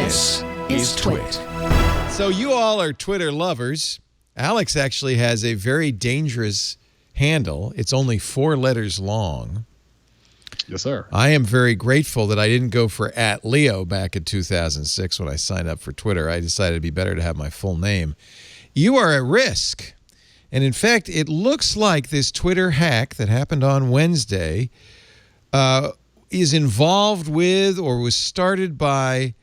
This is TWiT. So you all are Twitter lovers. Alex actually has a very dangerous handle. It's only 4 letters long. Yes, sir. I am very grateful that I didn't go for @Leo back in 2006 when I signed up for Twitter. I decided it'd be better to have my full name. You are at risk. And in fact, it looks like this Twitter hack that happened on Wednesday is involved with or was started by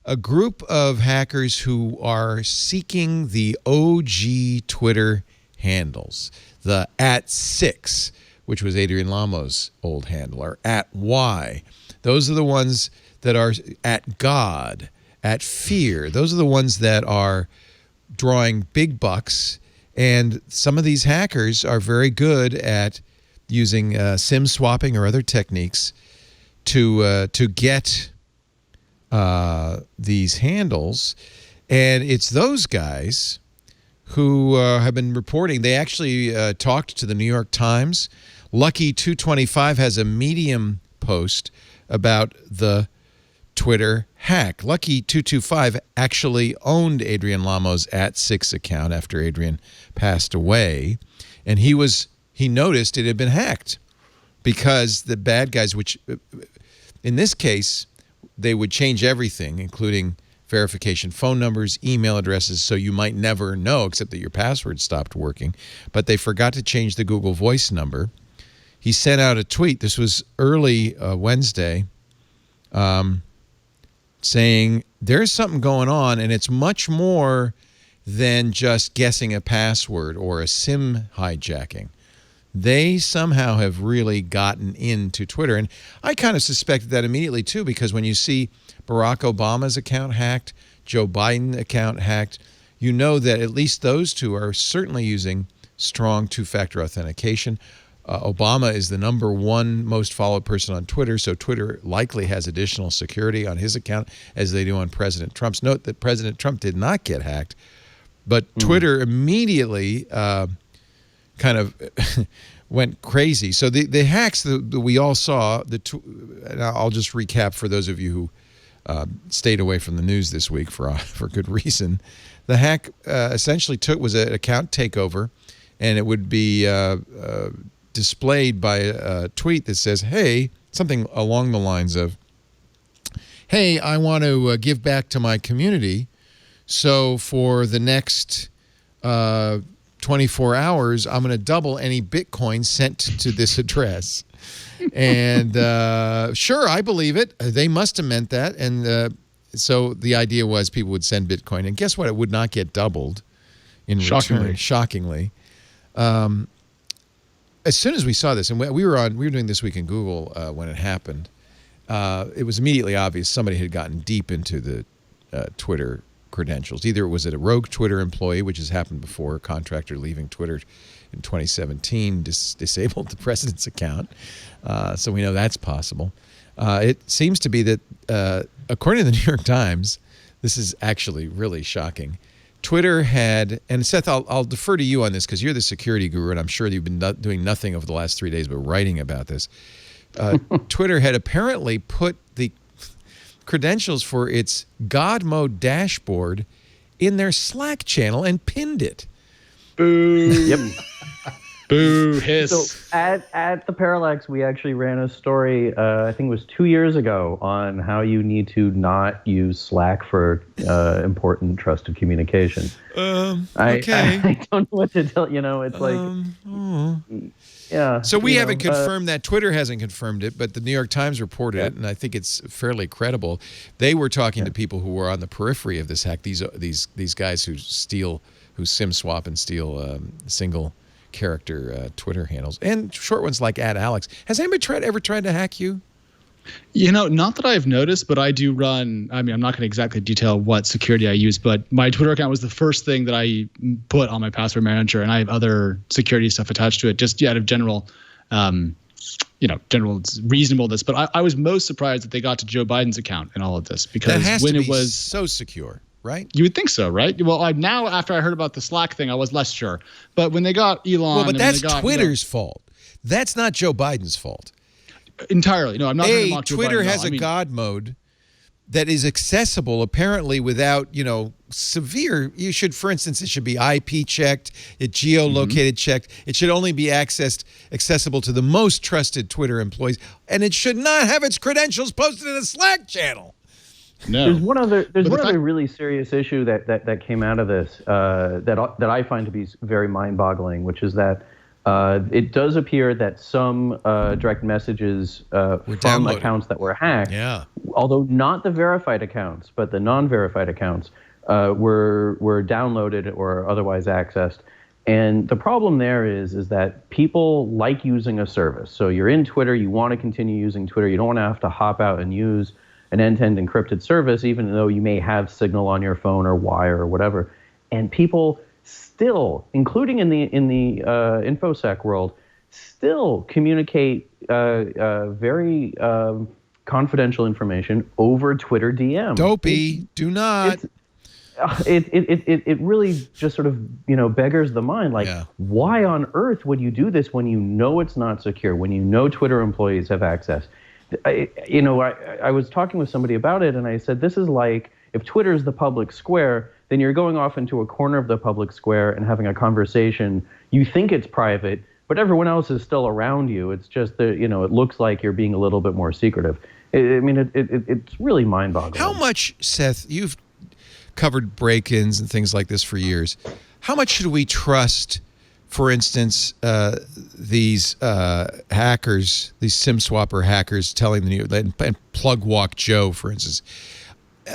a group of hackers who are seeking the OG Twitter handles, the @6, which was Adrian Lamo's old handle, or @Y. Those are the ones that are @God, @Fear. Those are the ones that are drawing big bucks. And some of these hackers are very good at using SIM swapping or other techniques to get these handles. And it's those guys who have been reporting. They actually talked to the New York Times. Lucky225 has a Medium post about the Twitter hack. Lucky225 actually owned Adrian Lamo's @6 account after Adrian passed away, and he noticed it had been hacked because the bad guys, which in this case they would change everything, including verification phone numbers, email addresses, so you might never know except that your password stopped working. But they forgot to change the Google Voice number. He sent out a tweet. This was early Wednesday, saying there's something going on, and it's much more than just guessing a password or a SIM hijacking. They somehow have really gotten into Twitter. And I kind of suspected that immediately, too, because when you see Barack Obama's account hacked, Joe Biden's account hacked, you know that at least those two are certainly using strong two-factor authentication. Obama is the #1 most followed person on Twitter, so Twitter likely has additional security on his account as they do on President Trump's. Note that President Trump did not get hacked, but Twitter immediately kind of went crazy. So the hacks that we all saw, and I'll just recap for those of you who stayed away from the news this week for good reason. The hack essentially was an account takeover, and it would be displayed by a tweet that says, hey, something along the lines of, hey, I want to give back to my community, so for the next 24 hours, I'm going to double any Bitcoin sent to this address. And sure, I believe it. They must have meant that. And so the idea was people would send Bitcoin. And guess what? It would not get doubled in return, shockingly. As soon as we saw this, and we were doing This Week in Google when it happened, it was immediately obvious somebody had gotten deep into the Twitter credentials. Either it was a rogue Twitter employee, which has happened before, a contractor leaving Twitter in 2017 disabled the president's account. So we know that's possible. It seems to be that, according to the New York Times, this is actually really shocking. Twitter had, and Seth, I'll defer to you on this because you're the security guru, and I'm sure you've been doing nothing over the last 3 days but writing about this. Twitter had apparently put the credentials for its God mode dashboard in their Slack channel and pinned it. Boo. Yep. Boo. Hiss. So at the Parallax, we actually ran a story, I think it was 2 years ago, on how you need to not use Slack for important trusted communication. Okay. I don't know what to tell you. It's yeah. So we haven't confirmed that. Twitter hasn't confirmed it, but the New York Times reported it, and I think it's fairly credible. They were talking to people who were on the periphery of this hack. These guys who SIM swap and steal single character Twitter handles and short ones like @Alex. Has anybody ever tried to hack you? Not that I've noticed, but I do run. I mean, I'm not going to exactly detail what security I use, but my Twitter account was the first thing that I put on my password manager, and I have other security stuff attached to it, just out of general, general reasonableness. But I was most surprised that they got to Joe Biden's account in all of this, because when it was so secure, right? You would think so, right? Well, now after I heard about the Slack thing, I was less sure. But when they got Elon, well, but that's Twitter's fault. That's not Joe Biden's fault. Entirely. No, I'm not going to mock Joe Biden. Twitter has a God mode that is accessible apparently without, severe, for instance, it should be IP checked, it geolocated checked. It should only be accessible to the most trusted Twitter employees, and it should not have its credentials posted in a Slack channel. No. There's one other really serious issue that came out of this that I find to be very mind-boggling, which is that it does appear that some direct messages from accounts that were hacked, although not the verified accounts, but the non-verified accounts, were downloaded or otherwise accessed. And the problem there is that people like using a service. So you're in Twitter, you want to continue using Twitter, you don't want to have to hop out and use an end-to-end encrypted service, even though you may have Signal on your phone or Wire or whatever. And people still, including in the InfoSec world, still communicate very confidential information over Twitter DM. Dopey, do not. It really just sort of beggars the mind. Like, why on earth would you do this when you know it's not secure? When you know Twitter employees have access? I was talking with somebody about it, and I said, this is like if Twitter is the public square, then you're going off into a corner of the public square and having a conversation. You think it's private, but everyone else is still around you. It's just that, it looks like you're being a little bit more secretive. It's really mind-boggling. How much, Seth, you've covered break-ins and things like this for years. How much should we trust, for instance, these hackers, these SIM swapper hackers telling the news, and Plug Walk Joe, for instance?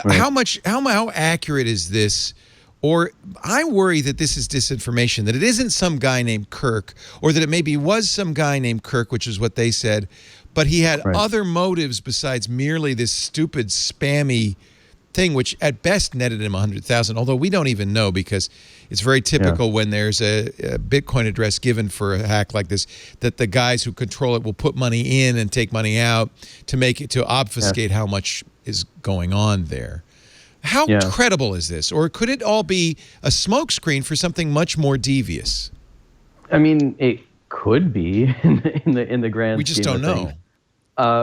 Right. How accurate is this? Or I worry that this is disinformation, that it isn't some guy named Kirk, or that it maybe was some guy named Kirk, which is what they said, but he had other motives besides merely this stupid, spammy thing, which at best netted him 100,000, although we don't even know, because it's very typical when there's a Bitcoin address given for a hack like this, that the guys who control it will put money in and take money out to obfuscate how much is going on there. How credible is this? Or could it all be a smokescreen for something much more devious? I mean, it could be in the grand scheme. We just don't know.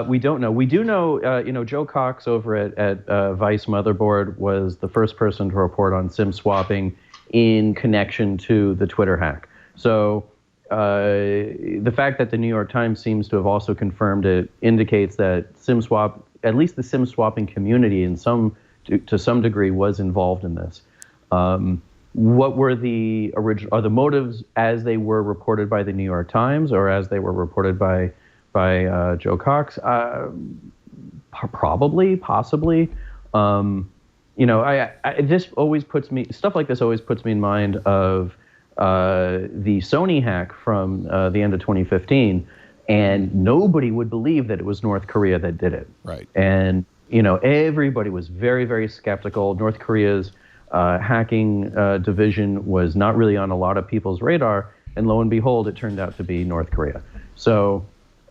We don't know. We do know, Joe Cox over at Vice Motherboard was the first person to report on SIM swapping in connection to the Twitter hack. So the fact that the New York Times seems to have also confirmed it indicates that at least the SIM swapping community to some degree was involved in this. What were the motives as they were reported by the New York Times or as they were reported by Joe Cox? Probably, possibly. This always puts me, stuff like this always puts me in mind of the Sony hack from the end of 2015, and nobody would believe that it was North Korea that did it. Right. And everybody was very, very skeptical. North Korea's hacking division was not really on a lot of people's radar, and lo and behold, it turned out to be North Korea. So.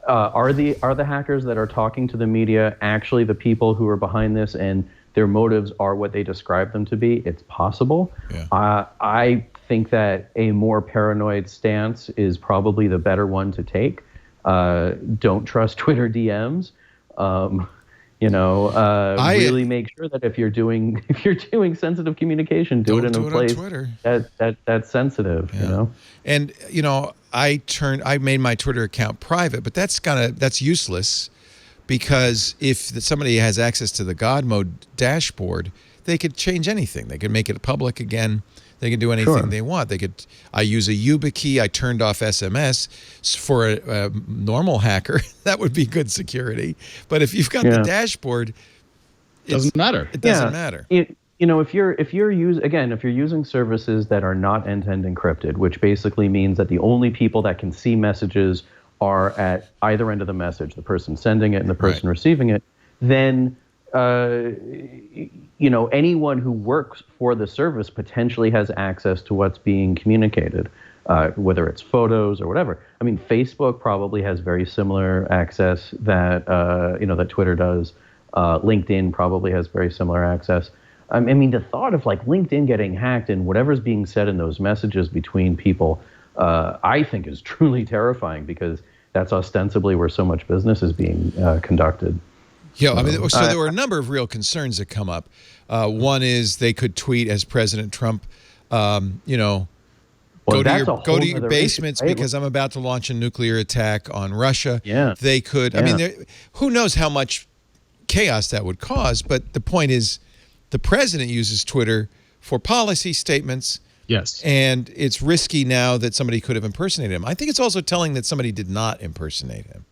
Are the hackers that are talking to the media actually the people who are behind this, and their motives are what they describe them to be? It's possible. Yeah. I think that a more paranoid stance is probably the better one to take. Don't trust Twitter DMs. Really make sure that if you're doing sensitive communication, do it in a place that's sensitive. Yeah. And I made my Twitter account private, but that's useless, because if somebody has access to the God mode dashboard, they could change anything. They could make it public again. They can do anything they want. I use a YubiKey. I turned off SMS. For a normal hacker, that would be good security. But if you've got the dashboard, it doesn't matter. It doesn't matter. If you're using services that are not end-to-end encrypted, which basically means that the only people that can see messages are at either end of the message, the person sending it and the person receiving it, then anyone who works for the service potentially has access to what's being communicated, whether it's photos or whatever. I mean, Facebook probably has very similar access that that Twitter does. LinkedIn probably has very similar access. I mean, the thought of like LinkedIn getting hacked and whatever's being said in those messages between people, I think is truly terrifying, because that's ostensibly where so much business is being conducted. Yeah, I mean, so there were a number of real concerns that come up. One is they could tweet as President Trump, you know, Well, go to your basements because I'm about to launch a nuclear attack on Russia. Yeah. They could, I mean, who knows how much chaos that would cause, but the point is the president uses Twitter for policy statements. Yes. And it's risky now that somebody could have impersonated him. I think it's also telling that somebody did not impersonate him.